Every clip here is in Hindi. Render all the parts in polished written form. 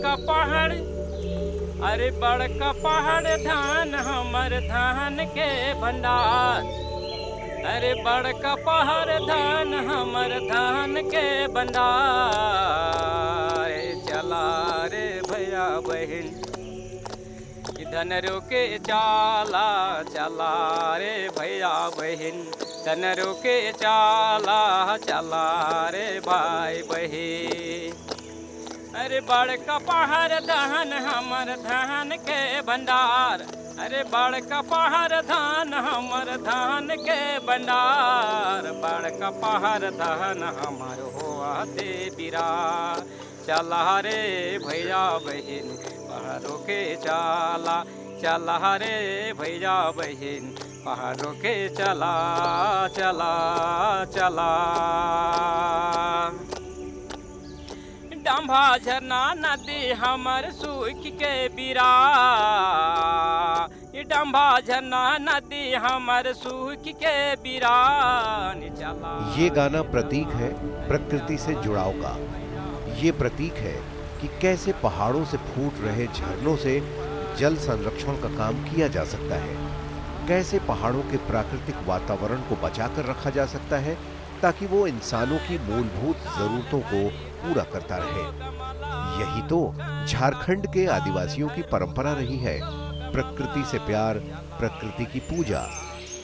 बड़का पहाड़, अरे बड़का पहाड़ धान हमर धान के भंडार। अरे बड़का पहाड़ धान हमर धान के भंडार। चला रे भैया बहन धन रोके चाला, चला रे भैया बहन धन रोके चाला, चला रे भाई बहन। अरे बड़का पहाड़ धान हमर धान के भंडार। अरे बड़का पहाड़ धान हमर धान के भंडार। बड़का पहाड़ धान हमर होआ दे बिरा। चला रे भैया बहन पहाड़ों के चाला, चला रे भैया बहन पहाड़ों के चला, चला चला। डंभा झरना नदी हमर सूख के बिरा। डंभा झरना नदी हमर सूख के बिरा। ये गाना प्रतीक है प्रकृति से जुड़ाव का। ये प्रतीक है कि कैसे पहाड़ों से फूट रहे झरनों से जल संरक्षण का काम किया जा सकता है, कैसे पहाड़ों के प्राकृतिक वातावरण को बचाकर रखा जा सकता है ताकि वो इंसानों की मूलभूत जरूरतों को पूरा करता रहे। यही तो झारखंड के आदिवासियों की परंपरा रही है, प्रकृति से प्यार, प्रकृति की पूजा।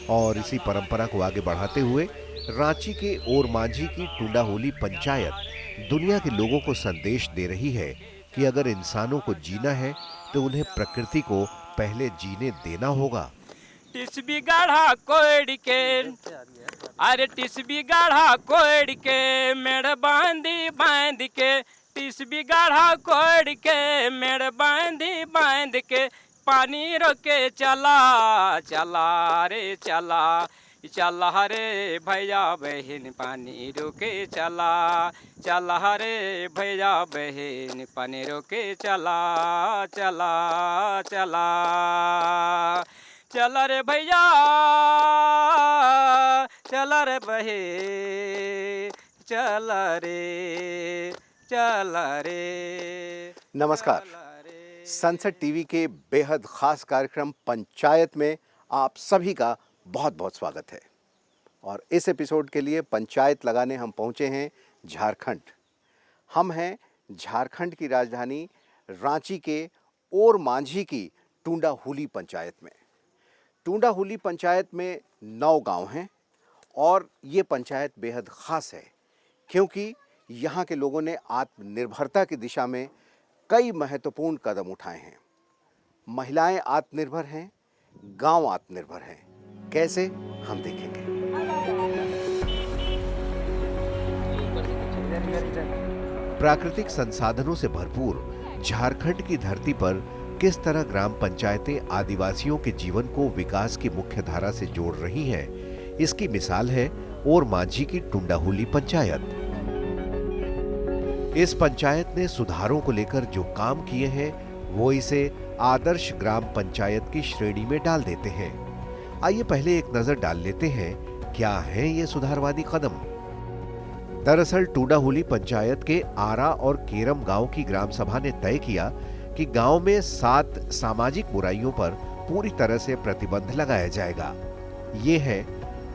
और इसी परंपरा को आगे बढ़ाते हुए रांची के ओरमांझी की टुंडाहोली पंचायत दुनिया के लोगों को संदेश दे रही है कि अगर इंसानों को जीना है तो उन्हें प्रकृति को पहले जीने देना होगा। टिसबी गाढ़ा कोड़ के, अरे टिसबी गाढ़ा कोड़ के मेड़ बांधी बांध के। टिसबी गाढ़ा कोड़ के मेड़ बांधी बांध के। पानी रोके चला, चला रे चला, चला रे भैया बहन पानी रोके चला, चला रे भैया बहन पानी रोके चला, चला चला। चला रे भैया चला रे बहे, चला रे चला रे। नमस्कार, सनसेट टीवी के बेहद खास कार्यक्रम पंचायत में आप सभी का बहुत बहुत स्वागत है। और इस एपिसोड के लिए पंचायत लगाने हम पहुंचे हैं झारखंड। हम हैं झारखंड की राजधानी रांची के ओरमांझी की टुंडाहोली पंचायत में। टुंडाहोली पंचायत में 9 गांव हैं और ये पंचायत बेहद खास है क्योंकि यहाँ के लोगों ने आत्मनिर्भरता की दिशा में कई महत्वपूर्ण कदम उठाए हैं। महिलाएं आत्मनिर्भर हैं, गांव आत्मनिर्भर हैं। कैसे, हम देखेंगे। प्राकृतिक संसाधनों से भरपूर झारखंड की धरती पर किस तरह ग्राम पंचायतें आदिवासियों के जीवन को विकास की मुख्य धारा से जोड़ रही हैं, इसकी मिसाल है ओरमांझी की टुंडाहोली पंचायत। इस पंचायत ने सुधारों को लेकर जो काम किए हैं वो इसे आदर्श ग्राम पंचायत की श्रेणी में डाल देते हैं। आइए पहले एक नजर डाल लेते हैं क्या है ये सुधारवादी कदम। दरअसल टुंडाहोली पंचायत के आरा और केरम गांव की ग्राम सभा ने तय किया कि गांव में 7 सामाजिक बुराइयों पर पूरी तरह से प्रतिबंध लगाया जाएगा। ये है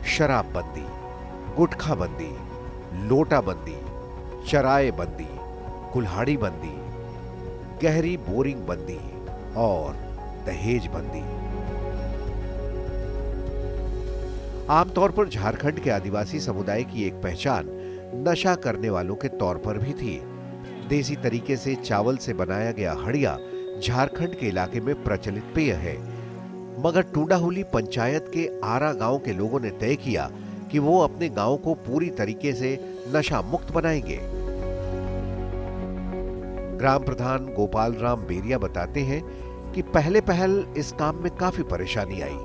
शराबबंदी, गुटखाबंदी, लोटाबंदी, चराए बंदी, कुल्हाड़ी बंदी, गहरी बोरिंग बंदी और दहेज बंदी। आमतौर पर झारखंड के आदिवासी समुदाय की एक पहचान नशा करने वालों के तौर पर भी थी। देसी तरीके से चावल से बनाया गया हड़िया झारखंड के इलाके में प्रचलित पेय है। मगर टुंडाहोली पंचायत के आरा गांव के लोगों ने तय किया कि वो अपने गांव को पूरी तरीके से नशा मुक्त बनाएंगे। ग्राम प्रधान गोपाल राम बेरिया बताते हैं कि पहले पहल इस काम में काफी परेशानी आई,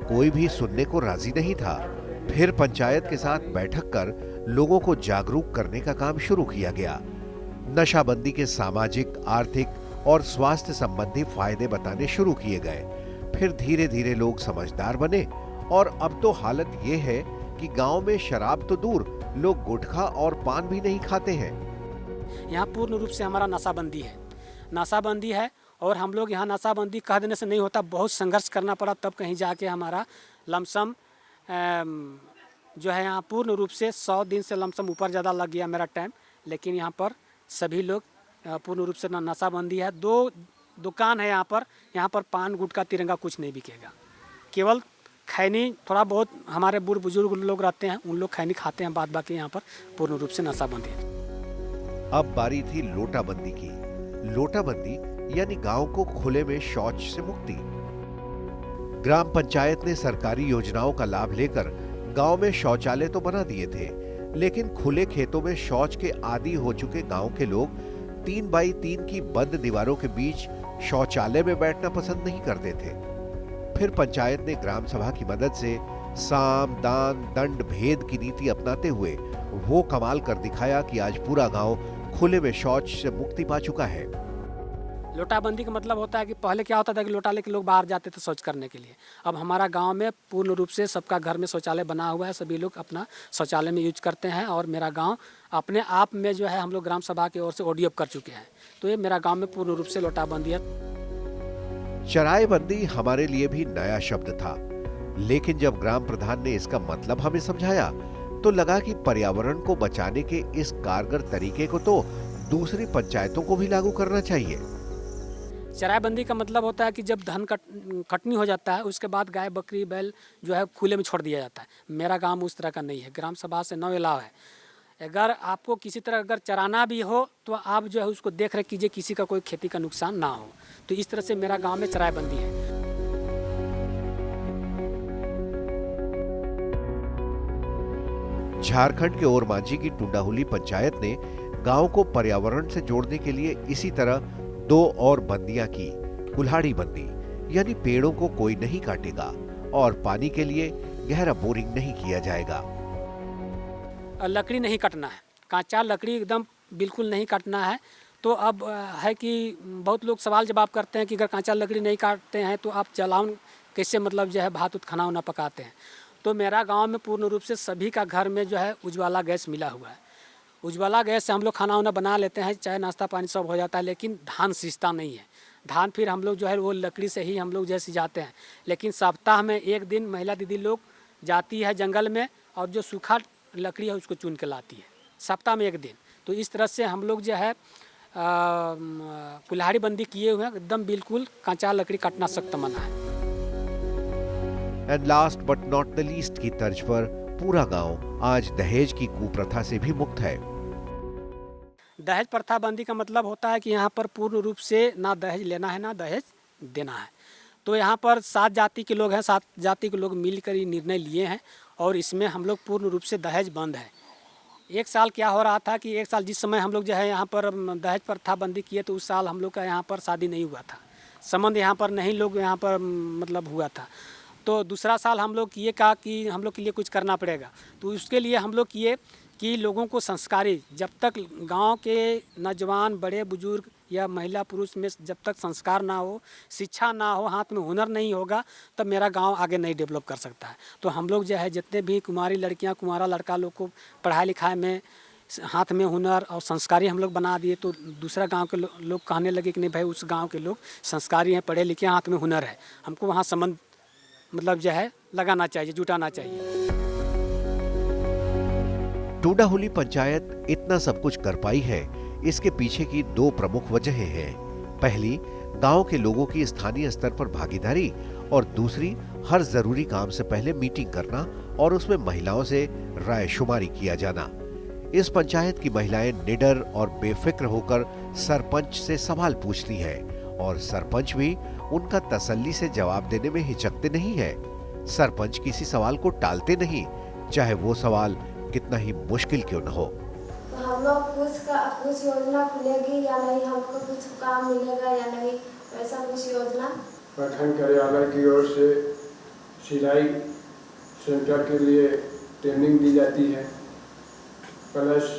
कोई भी सुनने को राजी नहीं था। फिर पंचायत के साथ बैठक कर लोगों को जागरूक करने का काम शुरू किया गया। नशाबंदी के सामाजिक, आर्थिक और स्वास्थ्य संबंधी फायदे बताने शुरू किए गए। फिर धीरे धीरे लोग समझदार बने और अब तो हालत ये है कि गांव में शराब तो दूर, लोग गुटखा और पान भी नहीं खाते हैं। यहाँ पूर्ण रूप से हमारा नशाबंदी है नाशाबंदी है। और हम लोग यहाँ नाशाबंदी कह देने से नहीं होता, बहुत संघर्ष करना पड़ा, तब कहीं जाके हमारा लमसम जो है यहाँ पूर्ण रूप से 100 दिन से लमसम ऊपर ज़्यादा लग गया मेरा टाइम। लेकिन यहाँ पर सभी लोग पूर्ण रूप से नशाबंदी है। 2 दुकान है यहाँ पर पान गुटखा तिरंगा कुछ नहीं बिकेगा, केवल खैनी थोड़ा बहुत हमारे बूढ़ बुजुर्ग लोग रहते हैं, उन लोग खैनी खाते हैं, बाद बाकी यहाँ पर पूर्ण रूप से नशाबंदी है। अब बारी थी लोटाबंदी की। लोटाबंदी यानी गांव को खुले में शौच से मुक्ति। ग्राम पंचायत ने सरकारी योजनाओं का लाभ लेकर गांव में शौचालय तो बना दिए थे, लेकिन खुले खेतों में शौच के आदी हो चुके गांव के लोग 3 बाई 3 की बंद दीवारों के बीच शौचालय में बैठना पसंद नहीं करते थे। फिर पंचायत ने ग्राम सभा की मदद से साम दान दंड भेद की नीति अपनाते हुए वो कमाल कर दिखाया कि आज पूरा गांव खुले में शौच से मुक्ति पा चुका है। लोटाबंदी का मतलब होता है कि पहले क्या होता था कि लोटा लेके लोग बाहर जाते थे शौच करने के लिए। अब हमारा गांव में पूर्ण रूप से सबका घर में शौचालय बना हुआ है, सभी लोग अपना शौचालय में यूज करते हैं। और मेरा गांव अपने आप में जो है हम लोग ग्राम सभा की ओर से ODF कर चुके हैं, तो ये मेरा गांव में पूर्ण रूप से लोटाबंदी है। चरायबंदी हमारे लिए भी नया शब्द था, लेकिन जब ग्राम प्रधान ने इसका मतलब हमें समझाया तो लगा कि पर्यावरण को बचाने के इस कारगर तरीके को तो दूसरी पंचायतों को भी लागू करना चाहिए। चराईबंदी का मतलब होता है कि जब धान कटनी हो जाता है उसके बाद गाय बकरी बैल जो है खुले में छोड़ दिया जाता है। मेरा गांव उस तरह का नहीं है, ग्राम सभा से नो अलाव है। अगर आपको किसी तरह अगर चराना भी हो तो आप जो है उसको देख रेख कीजिए, किसी का कोई खेती का नुकसान ना हो। तो इस तरह से मेरा गांव में चराईबंदी है। झारखंड के ओरमांझी की टुंडाहुली पंचायत ने गांव को पर्यावरण से जोड़ने के लिए इसी तरह 2 और बंदियां की। कुल्हाड़ी बंदी यानी पेड़ों को कोई नहीं काटेगा और पानी के लिए गहरा बोरिंग नहीं किया जाएगा। लकड़ी नहीं काटना है, कांचा लकड़ी एकदम बिल्कुल नहीं काटना है। तो अब है कि बहुत लोग सवाल जवाब करते हैं कि अगर कांचा लकड़ी नहीं काटते हैं तो आप जलावन कैसे मतलब जो है भात उत खाना वाना पकाते हैं। तो मेरा गांव में पूर्ण रूप से सभी का घर में जो है उज्ज्वला गैस मिला हुआ है। उज्ज्वला गैस से हम लोग खाना वाना बना लेते हैं, चाय नाश्ता पानी सब हो जाता है। लेकिन धान सींचता नहीं है, धान फिर हम लोग जो है वो लकड़ी से ही हम लोग जो है सिंचाते हैं। लेकिन सप्ताह में 1 दिन महिला दीदी लोग जाती है जंगल में और जो सूखा लकड़ी है उसको चुन के लाती है, सप्ताह में 1 दिन। तो इस तरह से हम लोग जो है कुल्हाड़ी बंदी किए हुए हैं, एकदम बिल्कुल कांचा लकड़ी काटना सख्त मना है। And last but not the least की तर्ज पर पूरा गांव आज दहेज की कुप्रथा से भी मुक्त है। दहेज प्रथा बंदी का मतलब होता है कि यहाँ पर पूर्ण रूप से ना दहेज लेना है ना दहेज देना है। तो यहाँ पर 7 जाति के लोग हैं, 7 जाति के लोग मिलकर ये निर्णय लिए हैं और इसमें हम लोग पूर्ण रूप से दहेज बंद है। 1 साल क्या हो रहा था कि 1 साल जिस समय हम लोग जो है यहाँ पर दहेज प्रथा बंदी किए तो उस साल हम लोग का यहाँ पर शादी नहीं हुआ था, संबंध यहाँ पर नहीं लोग यहाँ पर मतलब हुआ था। तो दूसरा साल हम लोग ये कहा कि हम लोग के लिए कुछ करना पड़ेगा। तो उसके लिए हम लोग किए कि लोगों को संस्कारी, जब तक गांव के नौजवान बड़े बुजुर्ग या महिला पुरुष में जब तक संस्कार ना हो, शिक्षा ना हो, हाथ में हुनर नहीं होगा, तब मेरा गांव आगे नहीं डेवलप कर सकता है। तो हम लोग जो है जितने भी कुमारी लड़कियां कुमारा लड़का लोग को पढ़ाई लिखाई में हाथ में हुनर और संस्कारी हम लोग बना दिए। तो दूसरा गांव के लोग कहने लगे कि नहीं भाई उस गाँव के लोग संस्कारी हैं, पढ़े लिखे, हाथ में हुनर है, हमको वहाँ संबंध मतलब जो है लगाना चाहिए, जुटाना चाहिए। टुंडाहुली पंचायत इतना सब कुछ कर पाई है, इसके पीछे की 2 प्रमुख वजहें हैं। पहली, गांव के लोगों की स्थानीय स्तर पर भागीदारी और दूसरी, हर जरूरी काम से पहले मीटिंग करना और उसमें महिलाओं से राय शुमारी किया जाना। इस पंचायत की महिलाएं निडर और बेफिक्र होकर सरपंच से सवाल पूछती हैं और सरपंच भी उनका तसल्ली से जवाब देने में हिचकते नहीं है। सरपंच किसी सवाल को टालते नहीं, चाहे वो सवाल कितना ही मुश्किल क्यों न हो। तो हम लोग कुछ योजना खुलेगी या नहीं, हमको कुछ काम मिलेगा या नहीं, ऐसा कुछ योजना प्रखंड कार्यालय की ओर से सिलाई सेंटर के लिए ट्रेनिंग दी जाती है, प्लस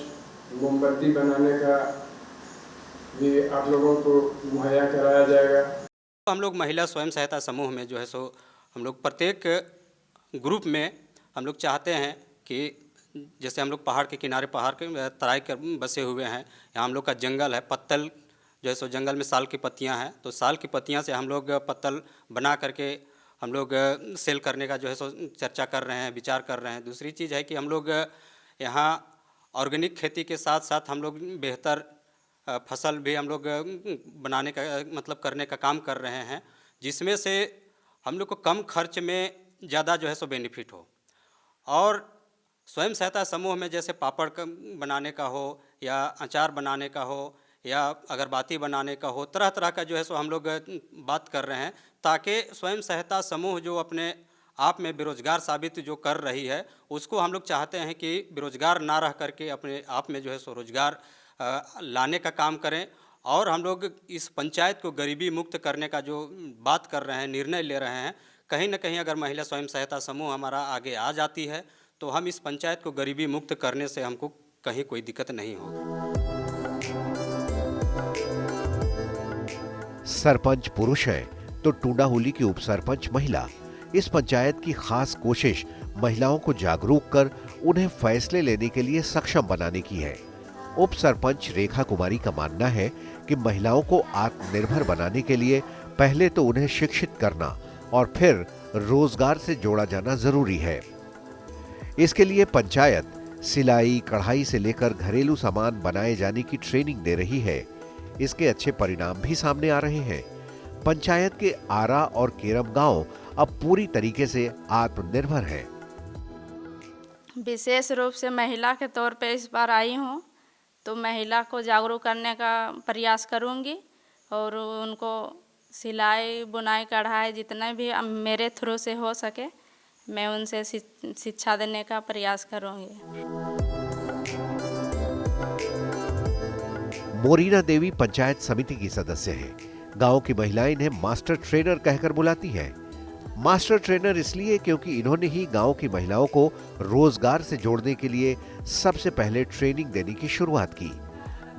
मोमबत्ती बनाने का भी आप लोगों को मुहैया कराया जाएगा। हम लोग महिला स्वयं सहायता समूह में जो है सो हम लोग प्रत्येक ग्रुप में हम लोग चाहते हैं कि जैसे हम लोग पहाड़ के किनारे, पहाड़ के तराई कर बसे हुए हैं, यहाँ हम लोग का जंगल है, पत्तल जो है सो जंगल में साल की पत्तियां हैं, तो साल की पत्तियां से हम लोग पत्तल बना करके हम लोग सेल करने का जो है सो चर्चा कर रहे हैं, विचार कर रहे हैं। दूसरी चीज़ है कि हम लोग यहाँ ऑर्गेनिक खेती के साथ साथ हम लोग बेहतर फसल भी हम लोग बनाने का मतलब करने का काम कर रहे हैं, जिसमें से हम लोग को कम खर्च में ज़्यादा जो है सो बेनिफिट हो। और स्वयं सहायता समूह में जैसे पापड़ बनाने का हो या अचार बनाने का हो या अगरबत्ती बनाने का हो, तरह तरह का जो है सो हम लोग बात कर रहे हैं, ताकि स्वयं सहायता समूह जो अपने आप में बेरोजगार साबित जो कर रही है, उसको हम लोग चाहते हैं कि बेरोजगार ना रह करके अपने आप में जो है सो रोजगार लाने का काम करें। और हम लोग इस पंचायत को गरीबी मुक्त करने का जो बात कर रहे हैं, निर्णय ले रहे हैं, कहीं ना कहीं अगर महिला स्वयं सहायता समूह हमारा आगे आ जाती है तो हम इस पंचायत को गरीबी मुक्त करने से हमको कहीं कोई दिक्कत नहीं होगी। सरपंच पुरुष है तो टूंडाहोली की उप सरपंच महिला। इस पंचायत की खास कोशिश महिलाओं को जागरूक कर उन्हें फैसले लेने के लिए सक्षम बनाने की है। उप सरपंच रेखा कुमारी का मानना है कि महिलाओं को आत्मनिर्भर बनाने के लिए पहले तो उन्हें शिक्षित करना और फिर रोजगार से जोड़ा जाना जरूरी है। इसके लिए पंचायत सिलाई, कढ़ाई से लेकर घरेलू सामान बनाए जाने की ट्रेनिंग दे रही है। इसके अच्छे परिणाम भी सामने आ रहे हैं। पंचायत के आरा और केरम गांव अब पूरी तरीके से आत्मनिर्भर है। विशेष रूप से महिला के तौर पे इस बार आई हूँ, तो महिला को जागरूक करने का प्रयास करूँगी और उनको सिलाई, बुनाई, कढ़ाई जितना भी मेरे थ्रू से हो सके मैं उनसे शिक्षा देने का प्रयास करूँगी। मोरीना देवी पंचायत समिति की सदस्य है। गांव की महिलाएं इन्हें मास्टर ट्रेनर कहकर बुलाती हैं। मास्टर ट्रेनर इसलिए क्योंकि इन्होंने ही गांव की महिलाओं को रोजगार से जोड़ने के लिए सबसे पहले ट्रेनिंग देने की शुरुआत की।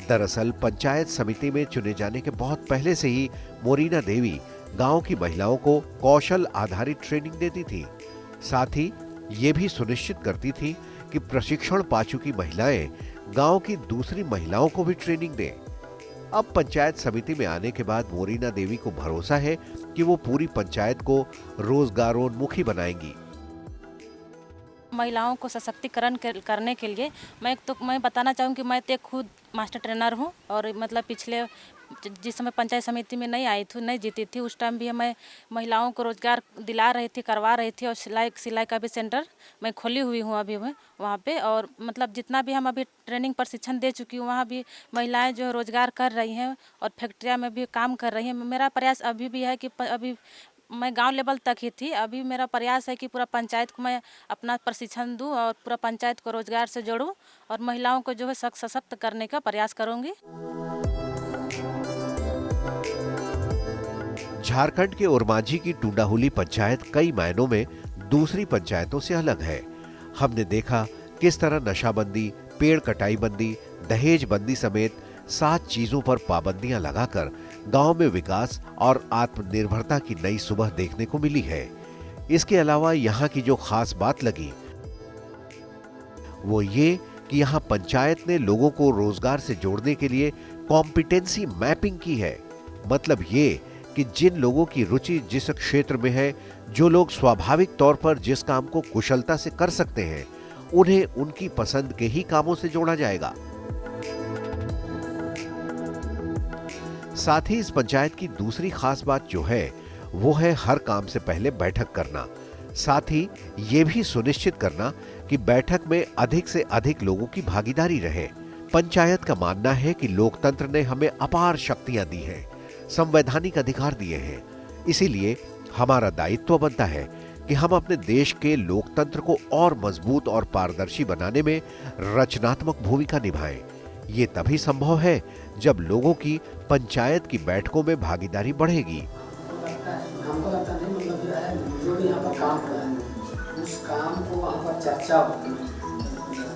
दरअसल पंचायत समिति में चुने जाने के बहुत पहले से ही मोरीना देवी गांव की महिलाओं को कौशल आधारित ट्रेनिंग देती थी। साथ ही ये भी सुनिश्चित करती थी कि प्रशिक्षण पा चुकी महिलाएं गांव की दूसरी महिलाओं को भी ट्रेनिंग दें। अब पंचायत समिति में आने के बाद मोरीना देवी को भरोसा है कि वो पूरी पंचायत को रोजगारोन्मुखी बनाएंगी। महिलाओं को सशक्तिकरण करने के लिए मैं बताना चाहूँगी कि मैं तो खुद मास्टर ट्रेनर हूँ और मतलब पिछले जिस समय पंचायत समिति में नहीं आई थी, नहीं जीती थी, उस टाइम भी मैं महिलाओं को रोजगार दिला रही थी, करवा रही थी। और सिलाई का भी सेंटर मैं खोली हुई हूँ अभी वहाँ पे। और मतलब जितना भी हम अभी ट्रेनिंग प्रशिक्षण दे चुकी हूँ, वहाँ भी महिलाएं जो रोजगार कर रही हैं और फैक्ट्रिया में भी काम कर रही हैं। मेरा प्रयास अभी भी है कि अभी मैं गांव लेवल तक ही थी, अभी मेरा प्रयास है कि पूरा पंचायत को मैं अपना प्रशिक्षण दूं और पूरा पंचायत को रोजगार से जोड़ूं और महिलाओं को जो है सशक्त करने का प्रयास करूंगी। झारखंड के ओरमांझी की टूंडाहोली पंचायत कई मायनों में दूसरी पंचायतों से अलग है। हमने देखा किस तरह नशाबंदी, पेड़ कटाई बंदी, दहेज बंदी समेत 7 चीजों पर पाबंदियां लगाकर गांव में विकास और आत्मनिर्भरता की नई सुबह देखने को मिली है। इसके अलावा यहाँ की जो खास बात लगी वो ये कि यहाँ पंचायत ने लोगों को रोजगार से जोड़ने के लिए कॉम्पिटेंसी मैपिंग की है। मतलब ये कि जिन लोगों की रुचि जिस क्षेत्र में है, जो लोग स्वाभाविक तौर पर जिस काम को कुशलता से कर सकते हैं, उन्हें उनकी पसंद के ही कामों से जोड़ा जाएगा। साथ ही इस पंचायत की दूसरी खास बात जो है वो है हर काम से पहले बैठक करना। साथ ही ये भी सुनिश्चित करना कि बैठक में अधिक से अधिक लोगों की भागीदारी रहे। पंचायत का मानना है कि लोकतंत्र ने हमें अपार शक्तियां दी हैं, संवैधानिक अधिकार दिए हैं। इसीलिए हमारा दायित्व बनता है कि हम अपने देश के लोकतंत्र को और मजबूत और पारदर्शी बनाने में रचनात्मक भूमिका निभाएं। ये तभी संभव है जब लोगों की पंचायत की बैठकों में भागीदारी बढ़ेगी। हमको लगता नहीं, मतलब जो है जो भी यहाँ पर काम हो रहा है उस काम को वहाँ पर चर्चा होती है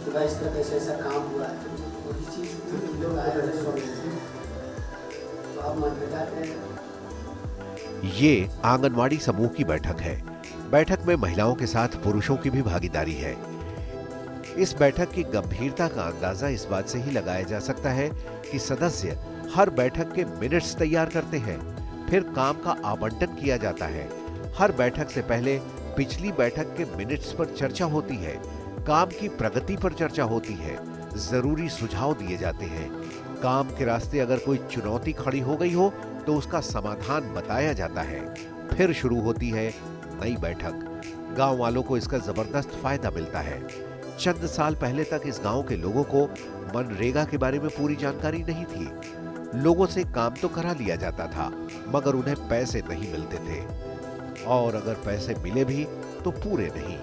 कि भाई इस तरह कैसे ऐसा काम हुआ है, वही चीज़ लोग आए तो आप मतभेदा के। ये आंगनवाड़ी समूह की बैठक है। बैठक में महिलाओं के साथ पुरुषों की भी भागीदारी है। इस बैठक की गंभीरता का अंदाजा इस बात से ही लगाया जा सकता है कि सदस्य हर बैठक के मिनट्स तैयार करते हैं, फिर काम का आवंटन किया जाता है। हर बैठक से पहले पिछली बैठक के मिनट्स पर चर्चा होती है, काम की प्रगति पर चर्चा होती है, जरूरी सुझाव दिए जाते हैं। काम के रास्ते अगर कोई चुनौती खड़ी हो गई हो तो उसका समाधान बताया जाता है। फिर शुरू होती है नई बैठक। गांव वालों को इसका जबरदस्त फायदा मिलता है। चंद साल पहले तक इस गांव के लोगों को मनरेगा के बारे में पूरी जानकारी नहीं थी। लोगों से काम तो करा लिया जाता था, मगर उन्हें पैसे नहीं मिलते थे, और अगर पैसे मिले भी तो पूरे नहीं।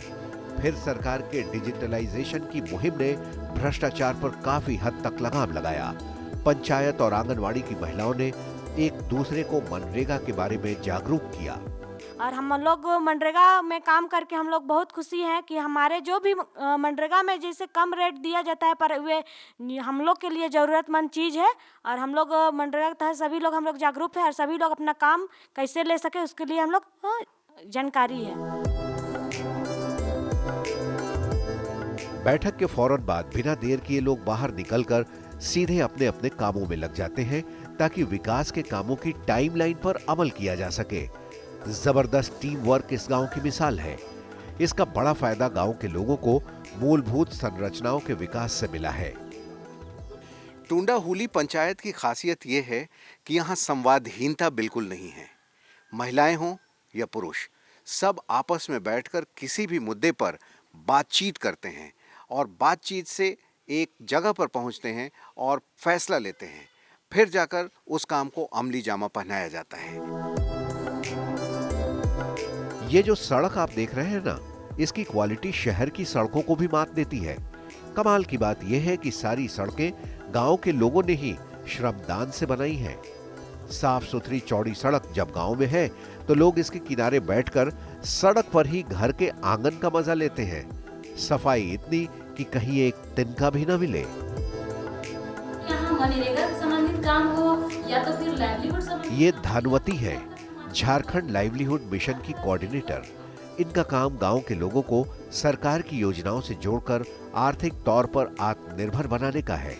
फिर सरकार के डिजिटलाइजेशन की मुहिम ने भ्रष्टाचार पर काफी हद तक लगाम लगाया। पंचायत और आंगनवाड़ी की महिलाओं ने एक दूसरे को मनरेगा के बारे में जागरूक किया। और हम लोग मनरेगा में काम करके हम लोग बहुत खुशी हैं कि हमारे जो भी मनरेगा में जैसे कम रेट दिया जाता है, पर वे हम लोग के लिए ज़रूरतमंद चीज़ है। और हम लोग मनरेगा के तहत सभी लोग हम लोग जागरूक हैं, और सभी लोग अपना काम कैसे ले सके उसके लिए हम लोग जानकारी है। बैठक के फौरन बाद बिना देर किए लोग बाहर निकलकर सीधे अपने अपने कामों में लग जाते हैं, ताकि विकास के कामों की टाइमलाइन पर अमल किया जा सके। जबरदस्त टीम वर्क इस गांव की मिसाल है। इसका बड़ा फायदा गांव के लोगों को मूलभूत संरचनाओं के विकास से मिला है। टुंडाहुली पंचायत की खासियत यह है कि यहाँ संवादहीनता बिल्कुल नहीं है। महिलाएं हों या पुरुष, सब आपस में बैठकर किसी भी मुद्दे पर बातचीत करते हैं, और बातचीत से एक जगह पर पहुंचते हैं और फैसला लेते हैं। फिर जाकर उस काम को अमली जामा पहनाया जाता है। ये जो सड़क आप देख रहे हैं ना, इसकी क्वालिटी शहर की सड़कों को भी मात देती है। कमाल की बात यह है कि सारी सड़कें गांव के लोगों ने ही श्रमदान से बनाई हैं। साफ सुथरी चौड़ी सड़क जब गांव में है तो लोग इसके किनारे बैठकर सड़क पर ही घर के आंगन का मजा लेते हैं। सफाई इतनी कि कहीं एक तिनका भी न मिले। यहाँ मनरेगा से संबंधित काम हो या तो फिर लाइवलीहुड संबंधित। ये धानवती है, झारखंड लाइवलीहुड मिशन की कोऑर्डिनेटर। इनका काम गांव के लोगों को सरकार की योजनाओं से जोड़कर आर्थिक तौर पर आत्मनिर्भर बनाने का है।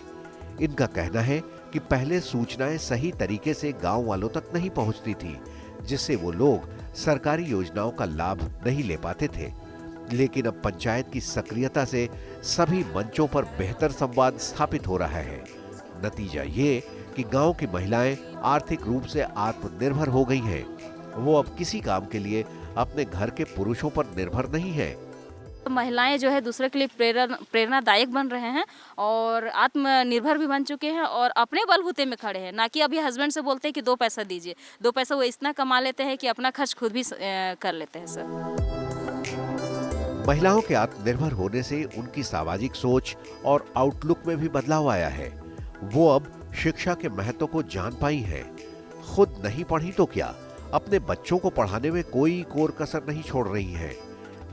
इनका कहना है कि पहले सूचनाएं सही तरीके से गांव वालों तक नहीं पहुंचती थी, जिससे वो लोग सरकारी योजनाओं का लाभ नहीं ले पाते थे। लेकिन अब पंचायत की सक्रियता से सभी मंचों पर बेहतर संवाद स्थापित हो रहा है। नतीजा ये कि गांव की महिलाएं आर्थिक रूप से आत्मनिर्भर हो गई हैं। वो अब किसी काम के लिए अपने घर के पुरुषों पर निर्भर नहीं है। महिलाएं जो है दूसरे के लिए प्रेरणादायक बन रहे हैं और आत्मनिर्भर भी बन चुके हैं और अपने बलबूते में खड़े हैं। ना कि अभी हस्बैंड से बोलते हैं कि 2 पैसा दीजिए, 2 पैसा वो इतना कमा लेते हैं कि अपना खर्च खुद भी कर लेते हैं। सर, महिलाओं के आत्मनिर्भर होने से उनकी सामाजिक सोच और आउटलुक में भी बदलाव आया है। वो अब शिक्षा के महत्व को जान पाई है। खुद नहीं पढ़ी तो क्या, अपने बच्चों को पढ़ाने में कोई कोर कसर नहीं छोड़ रही है।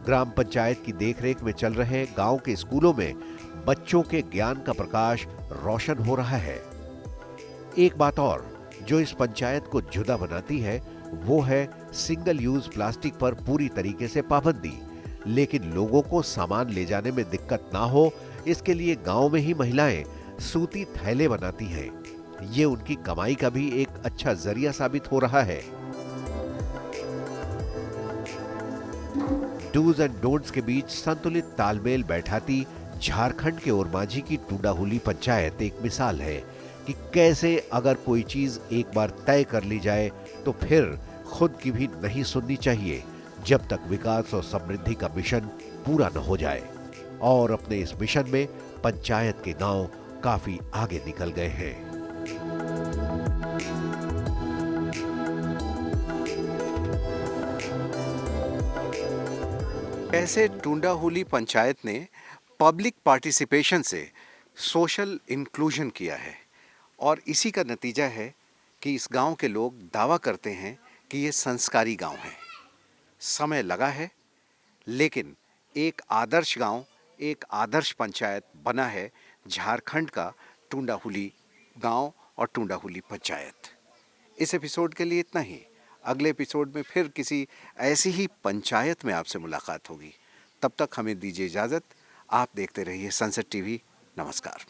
ग्राम पंचायत की देखरेख में चल रहे गांव के स्कूलों में बच्चों के ज्ञान का प्रकाश रोशन हो रहा है। एक बात और जो इस पंचायत को जुदा बनाती है वो है सिंगल यूज प्लास्टिक पर पूरी तरीके से पाबंदी। लेकिन लोगों को सामान ले जाने में दिक्कत ना हो, इसके लिए गांव में ही महिलाएं सूती थैले बनाती हैं। ये उनकी कमाई का भी एक अच्छा जरिया साबित हो रहा है। डूज एंड डोंट्स के बीच संतुलित तालमेल बैठाती झारखंड के ओरमांझी की टुंडाहुली पंचायत एक मिसाल है कि कैसे अगर कोई चीज एक बार तय कर ली जाए तो फिर खुद की भी नहीं सुननी चाहिए, जब तक विकास और समृद्धि का मिशन पूरा न हो जाए। और अपने इस मिशन में पंचायत के गांव काफी आगे निकल गए हैं। ऐसे टुंडाहुली पंचायत ने पब्लिक पार्टिसिपेशन से सोशल इंक्लूजन किया है, और इसी का नतीजा है कि इस गांव के लोग दावा करते हैं कि ये संस्कारी गांव है। समय लगा है, लेकिन एक आदर्श गांव, एक आदर्श पंचायत बना है झारखंड का टुंडाहुली गांव और टुंडाहुली पंचायत। इस एपिसोड के लिए इतना ही। अगले एपिसोड में फिर किसी ऐसी ही पंचायत में आपसे मुलाकात होगी। तब तक हमें दीजिए इजाज़त। आप देखते रहिए सनसेट टीवी। नमस्कार।